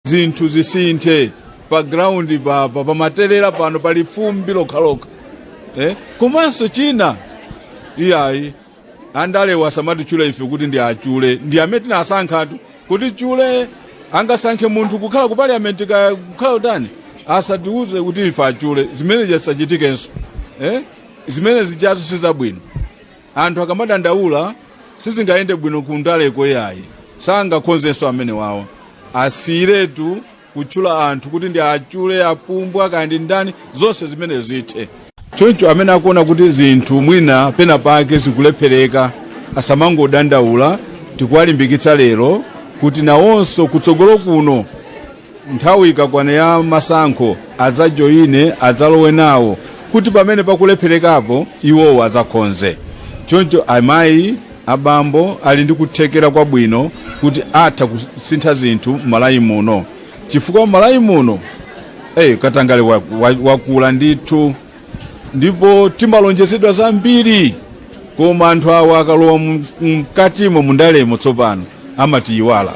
zinthu zisinthe pa ground pa materera pano pali fumbi lokhalokha komanso china iyayi andale wasamatichula ife kuti ndi achule ndi amene tinasankhatu kuti chule angasankhe munthu kukhala ku parliament kukhala utani asatiuze kuti ife achule zimene zisachitikenso zimene zijazo sizabwino anthu akamadandaula sizingayende bwino ku ndaleko yayi sangakhonzenso amene wawo asiretu kutchula anthu kuti ndi achule apumbwa kandi ndani zonse zimene zithe choncho amene akuona kuti zinthu mwina pena pake zikulephereka asamangodandaula tikuwalimbikitsa lero kuti nawonso kutsogolo kuno nthawi ikakwana ya masankho adzajoine adzalowe nawo kuti pamene pakulepherekapo iwowo adzakhonze choncho amayi abambo ali ndi kuthekera kwabwino kuti atha kusintha zinthu m'Malawi muno chifukwa m'Malawi muno katangale wakula ndithu ndipo timalonjezedwa zambiri koma anthu awo akalowa mkatimo mundalemo tsopano amatiyiwala